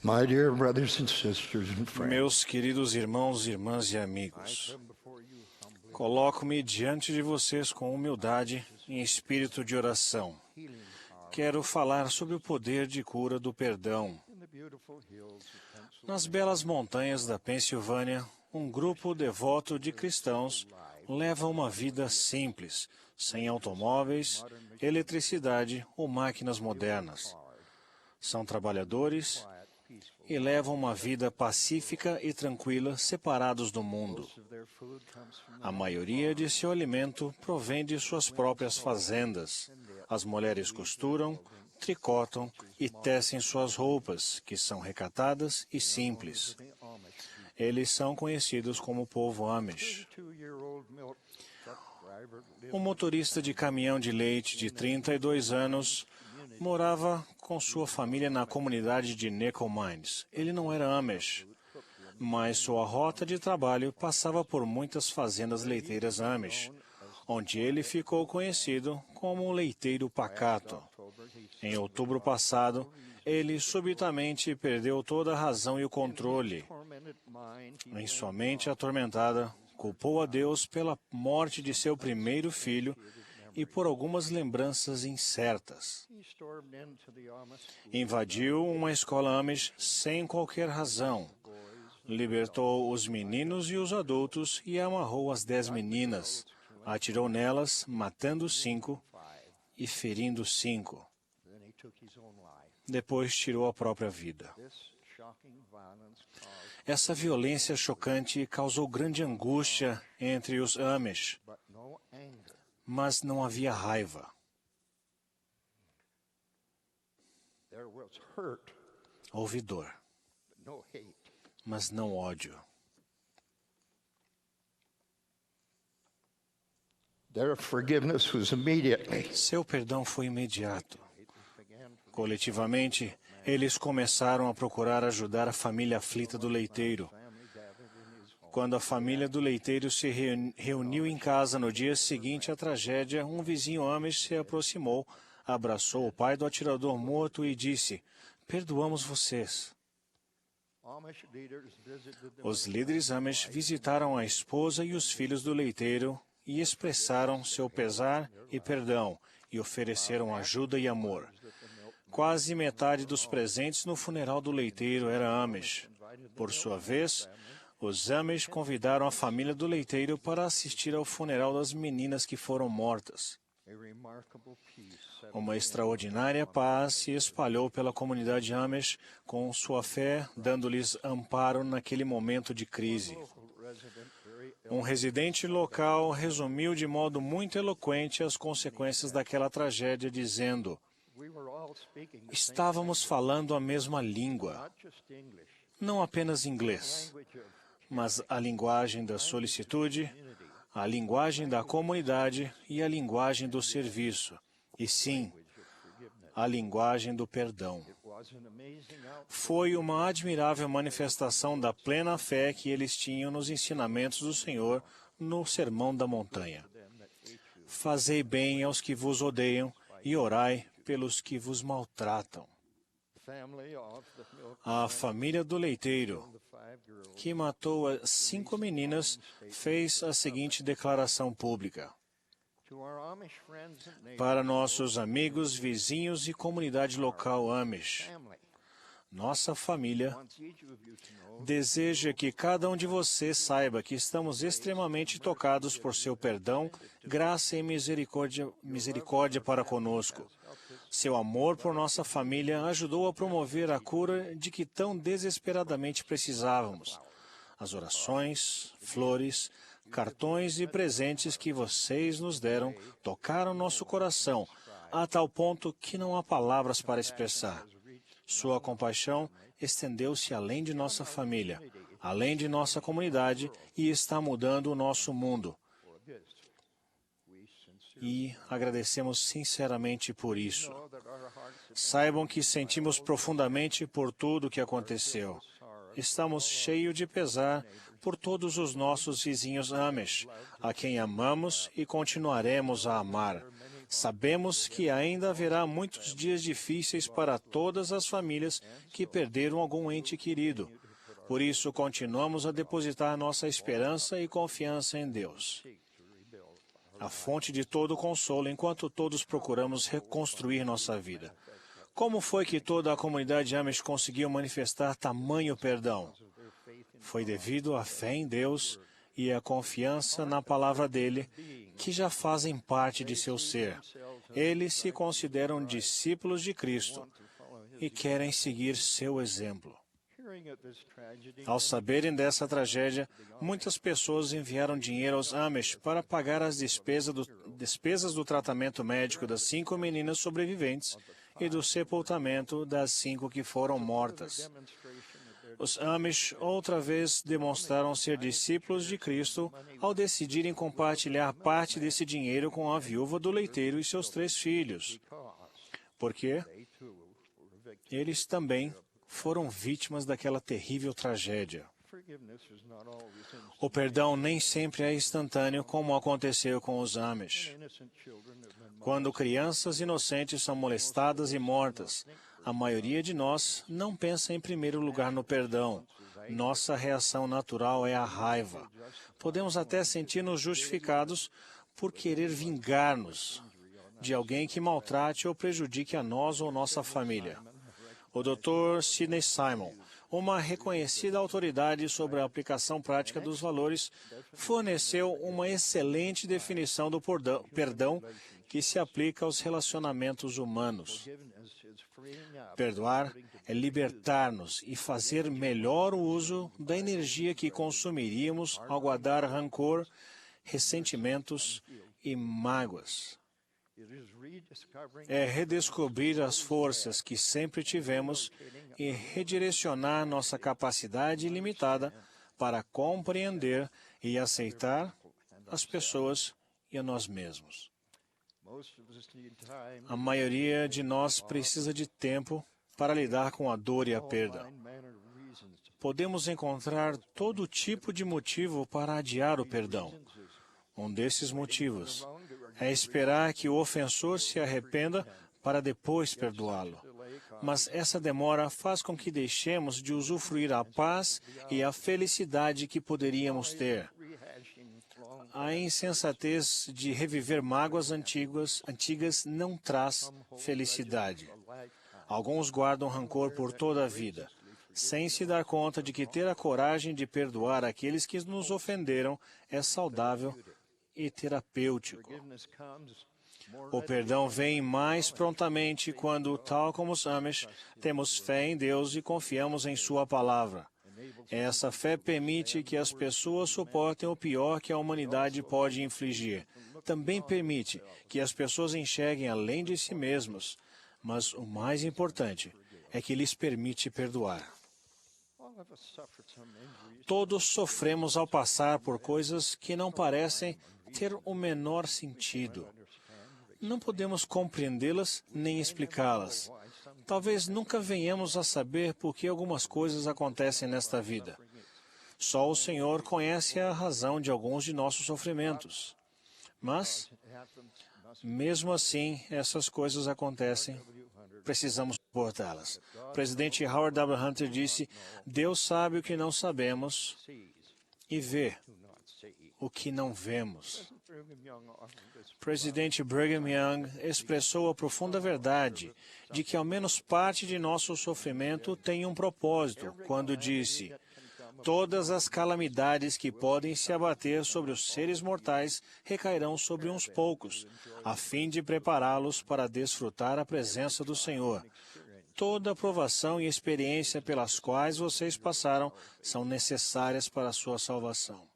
My dear brothers and sisters and friends, Meus queridos irmãos, irmãs e amigos, coloco-me diante de vocês com humildade em espírito de oração. Quero falar sobre o poder de cura do perdão. Nas belas montanhas da Pensilvânia, um grupo devoto de cristãos leva uma vida simples, sem automóveis, eletricidade ou máquinas modernas. São trabalhadores e levam uma vida pacífica e tranquila, separados do mundo. A maioria de seu alimento provém de suas próprias fazendas. As mulheres costuram, tricotam e tecem suas roupas, que são recatadas e simples. Eles são conhecidos como o povo Amish. Um motorista de caminhão de leite de 32 anos morava com sua família na comunidade de Nickel Mines. Ele não era Amish, mas sua rota de trabalho passava por muitas fazendas leiteiras Amish, onde ele ficou conhecido como um leiteiro pacato. Em outubro passado, ele subitamente perdeu toda a razão e o controle. Em sua mente atormentada, culpou a Deus pela morte de seu primeiro filho e por algumas lembranças incertas. Invadiu uma escola Amish sem qualquer razão. Libertou os meninos e os adultos e amarrou as 10 meninas. Atirou nelas, matando 5 e ferindo 5. Depois tirou a própria vida. Essa violência chocante causou grande angústia entre os Amish, mas não havia raiva. Houve dor, mas não ódio. their forgiveness was immediately. Seu perdão foi imediato. Coletivamente, eles começaram a procurar ajudar a família aflita do leiteiro. Quando a família do leiteiro se reuniu em casa no dia seguinte à tragédia, um vizinho Amish se aproximou, abraçou o pai do atirador morto e disse: "Perdoamos vocês." Os líderes Amish visitaram a esposa e os filhos do leiteiro e expressaram seu pesar e perdão e ofereceram ajuda e amor. Quase metade dos presentes no funeral do leiteiro era Amish. Por sua vez, os Amish convidaram a família do leiteiro para assistir ao funeral das meninas que foram mortas. Uma extraordinária paz se espalhou pela comunidade Amish, com sua fé dando-lhes amparo naquele momento de crise. Um residente local resumiu de modo muito eloquente as consequências daquela tragédia, dizendo: "Estávamos falando a mesma língua, não apenas inglês, mas a linguagem da solicitude, a linguagem da comunidade e a linguagem do serviço, e sim, a linguagem do perdão." Foi uma admirável manifestação da plena fé que eles tinham nos ensinamentos do Senhor no Sermão da Montanha. Fazei bem aos que vos odeiam e orai pelos que vos maltratam. A família do leiteiro, que matou as 5 meninas, fez a seguinte declaração pública: "Para nossos amigos, vizinhos e comunidade local Amish, nossa família deseja que cada um de vocês saiba que estamos extremamente tocados por seu perdão, graça e misericórdia para conosco. Seu amor por nossa família ajudou a promover a cura de que tão desesperadamente precisávamos. As orações, flores, cartões e presentes que vocês nos deram tocaram nosso coração, a tal ponto que não há palavras para expressar. Sua compaixão estendeu-se além de nossa família, além de nossa comunidade e está mudando o nosso mundo. E agradecemos sinceramente por isso. Saibam que sentimos profundamente por tudo o que aconteceu. Estamos cheios de pesar por todos os nossos vizinhos Amish, a quem amamos e continuaremos a amar. Sabemos que ainda haverá muitos dias difíceis para todas as famílias que perderam algum ente querido. Por isso, continuamos a depositar nossa esperança e confiança em Deus, a fonte de todo consolo, enquanto todos procuramos reconstruir nossa vida. Como foi que toda a comunidade Amish conseguiu manifestar tamanho perdão? Foi devido à fé em Deus e à confiança na palavra dele, que já fazem parte de seu ser. Eles se consideram discípulos de Cristo e querem seguir seu exemplo. Ao saberem dessa tragédia, muitas pessoas enviaram dinheiro aos Amish para pagar as despesas do tratamento médico das 5 meninas sobreviventes e do sepultamento das 5 que foram mortas. Os Amish outra vez demonstraram ser discípulos de Cristo ao decidirem compartilhar parte desse dinheiro com a viúva do leiteiro e seus 3 filhos, porque eles também foram vítimas daquela terrível tragédia. O perdão nem sempre é instantâneo, como aconteceu com os Amish. Quando crianças inocentes são molestadas e mortas, a maioria de nós não pensa em primeiro lugar no perdão. Nossa reação natural é a raiva. Podemos até sentir-nos justificados por querer vingar-nos de alguém que maltrate ou prejudique a nós ou nossa família. O Dr. Sidney Simon, uma reconhecida autoridade sobre a aplicação prática dos valores, forneceu uma excelente definição do perdão que se aplica aos relacionamentos humanos. Perdoar é libertar-nos e fazer melhor o uso da energia que consumiríamos ao guardar rancor, ressentimentos e mágoas. É redescobrir as forças que sempre tivemos e redirecionar nossa capacidade ilimitada para compreender e aceitar as pessoas e a nós mesmos. A maioria de nós precisa de tempo para lidar com a dor e a perda. Podemos encontrar todo tipo de motivo para adiar o perdão. Um desses motivos é esperar que o ofensor se arrependa para depois perdoá-lo. Mas essa demora faz com que deixemos de usufruir a paz e a felicidade que poderíamos ter. A insensatez de reviver mágoas antigas não traz felicidade. Alguns guardam rancor por toda a vida, sem se dar conta de que ter a coragem de perdoar aqueles que nos ofenderam é saudável e terapêutico. O perdão vem mais prontamente quando, tal como os Amish, temos fé em Deus e confiamos em Sua palavra. Essa fé permite que as pessoas suportem o pior que a humanidade pode infligir. Também permite que as pessoas enxerguem além de si mesmas. Mas o mais importante é que lhes permite perdoar. Todos sofremos ao passar por coisas que não parecem ter o menor sentido. Não podemos compreendê-las nem explicá-las. Talvez nunca venhamos a saber por que algumas coisas acontecem nesta vida. Só o Senhor conhece a razão de alguns de nossos sofrimentos. Mas, mesmo assim, essas coisas acontecem. Precisamos suportá-las. O presidente Howard W. Hunter disse: Deus sabe o que não sabemos e vê o que não vemos. Presidente Brigham Young expressou a profunda verdade de que ao menos parte de nosso sofrimento tem um propósito, quando disse: todas as calamidades que podem se abater sobre os seres mortais recairão sobre uns poucos, a fim de prepará-los para desfrutar a presença do Senhor. Toda a provação e experiência pelas quais vocês passaram são necessárias para a sua salvação.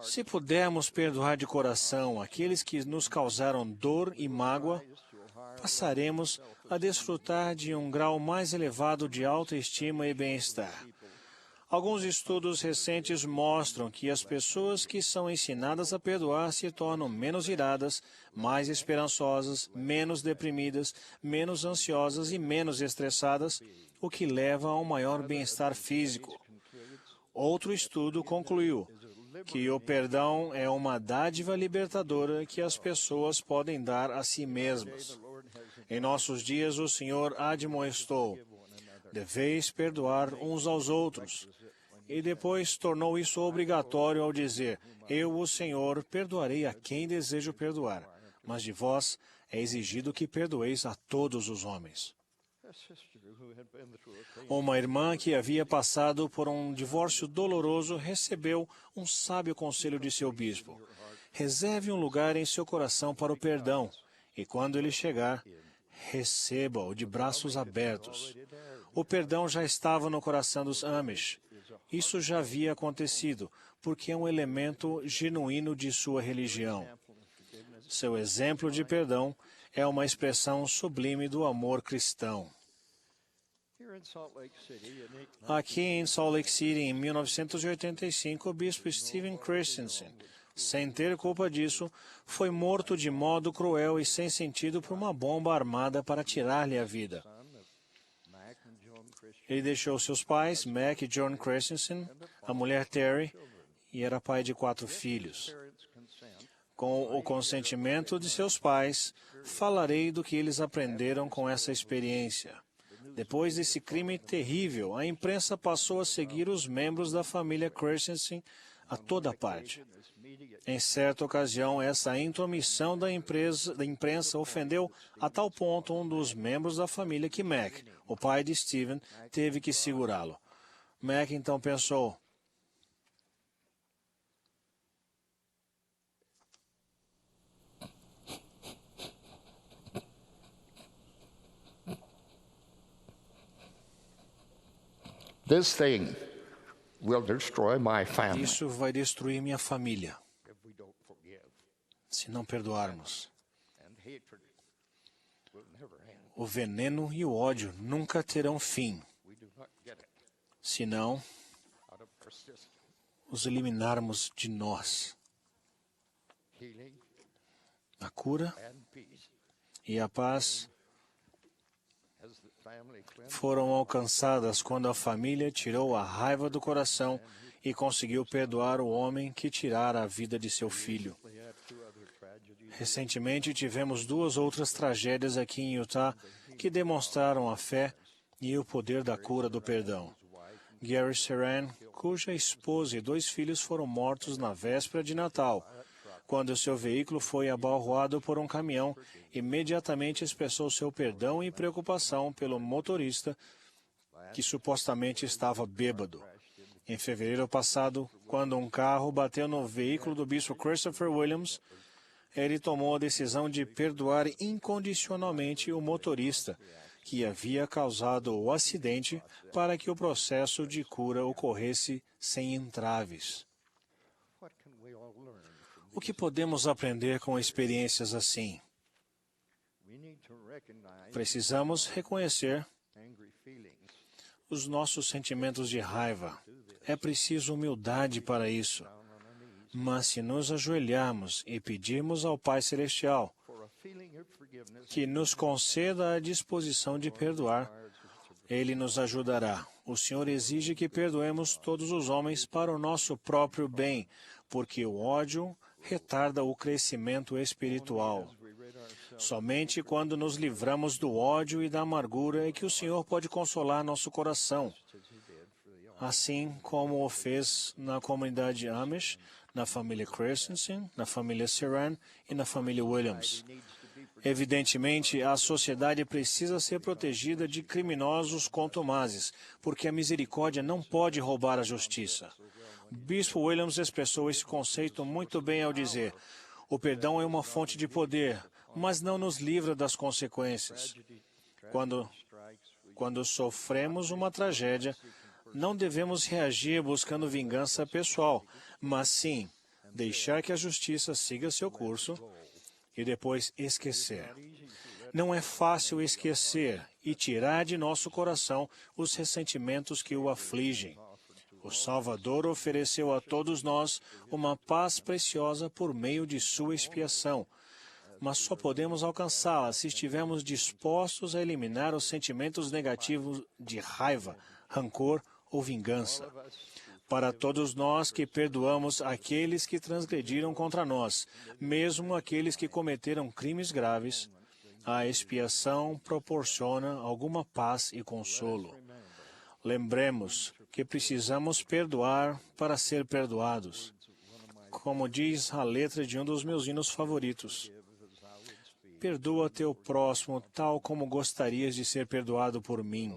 Se pudermos perdoar de coração aqueles que nos causaram dor e mágoa, passaremos a desfrutar de um grau mais elevado de autoestima e bem-estar. Alguns estudos recentes mostram que as pessoas que são ensinadas a perdoar se tornam menos iradas, mais esperançosas, menos deprimidas, menos ansiosas e menos estressadas, o que leva a um maior bem-estar físico. Outro estudo concluiu: que o perdão é uma dádiva libertadora que as pessoas podem dar a si mesmas. Em nossos dias, o Senhor admoestou: deveis perdoar uns aos outros. E depois tornou isso obrigatório ao dizer: eu, o Senhor, perdoarei a quem desejo perdoar, mas de vós é exigido que perdoeis a todos os homens. Uma irmã que havia passado por um divórcio doloroso recebeu um sábio conselho de seu bispo: reserve um lugar em seu coração para o perdão, e quando ele chegar, receba-o de braços abertos. O perdão já estava no coração dos Amish. Isso já havia acontecido, porque é um elemento genuíno de sua religião. Seu exemplo de perdão é uma expressão sublime do amor cristão. Aqui em Salt Lake City, em 1985, o bispo Stephen Christensen, sem ter culpa disso, foi morto de modo cruel e sem sentido por uma bomba armada para tirar-lhe a vida. Ele deixou seus pais, Mac e John Christensen, a mulher Terry, e era pai de 4 filhos. Com o consentimento de seus pais, falarei do que eles aprenderam com essa experiência. Depois desse crime terrível, a imprensa passou a seguir os membros da família Christensen a toda parte. Em certa ocasião, essa intromissão da imprensa ofendeu a tal ponto um dos membros da família que Mac, o pai de Stephen, teve que segurá-lo. Mac então pensou: This thing will destroy my family isso vai destruir minha família if we don't forgive. se não perdoarmos. And hatred will never end. O veneno e o ódio nunca terão fim, We do not get it se não out of persistence. os eliminarmos de nós. Healing A cura and peace e a paz as the family cleansed foram alcançadas quando a família tirou a raiva do coração e conseguiu perdoar o homem que tirara a vida de seu filho. had 2 other tragedies. Recentemente tivemos 2 outras tragédias aqui em Utah que demonstraram a fé e o poder da cura do perdão. Gary Serran, cuja esposa e 2 filhos foram mortos na véspera de Natal, quando seu veículo foi abalroado por um caminhão, imediatamente expressou seu perdão e preocupação pelo motorista que supostamente estava bêbado. Em fevereiro passado, quando um carro bateu no veículo do bispo Christopher Williams, ele tomou a decisão de perdoar incondicionalmente o motorista que havia causado o acidente para que o processo de cura ocorresse sem entraves. What can we all learn from O que podemos aprender com experiências assim? We need to recognize Precisamos reconhecer angry feelings. os nossos sentimentos de raiva. É preciso humildade para isso. Mas se nos ajoelharmos e pedirmos ao Pai Celestial For a feeling of forgiveness que nos conceda a disposição de perdoar, Ele nos ajudará. O Senhor exige que perdoemos todos os homens para o nosso próprio bem, porque o ódio retarda o crescimento espiritual. Somente quando nos livramos do ódio e da amargura é que o Senhor pode consolar nosso coração, assim como o fez na comunidade Amish, na família Christensen, na família Serran e na família Williams. Evidentemente, a sociedade precisa ser protegida de criminosos contumazes, porque a misericórdia não pode roubar a justiça. Bispo Williams expressou esse conceito muito bem ao dizer: o perdão é uma fonte de poder, mas não nos livra das consequências. Quando sofremos uma tragédia, não devemos reagir buscando vingança pessoal, mas sim deixar que a justiça siga seu curso e depois esquecer. Não é fácil esquecer e tirar de nosso coração os ressentimentos que o afligem. O Salvador ofereceu a todos nós uma paz preciosa por meio de sua expiação, mas só podemos alcançá-la se estivermos dispostos a eliminar os sentimentos negativos de raiva, rancor ou vingança. para todos nós que perdoamos aqueles que transgrediram contra nós, mesmo aqueles que cometeram crimes graves, a expiação proporciona alguma paz e consolo. Lembremos que precisamos perdoar para ser perdoados. Como diz a letra de um dos meus hinos favoritos. Perdoa teu próximo tal como gostarias de ser perdoado por mim.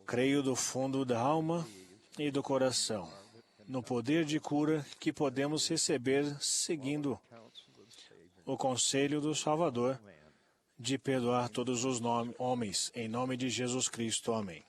Creio do fundo da alma e do coração no poder de cura que podemos receber seguindo o conselho do Salvador de perdoar todos os homens, em nome de Jesus Cristo. Amém.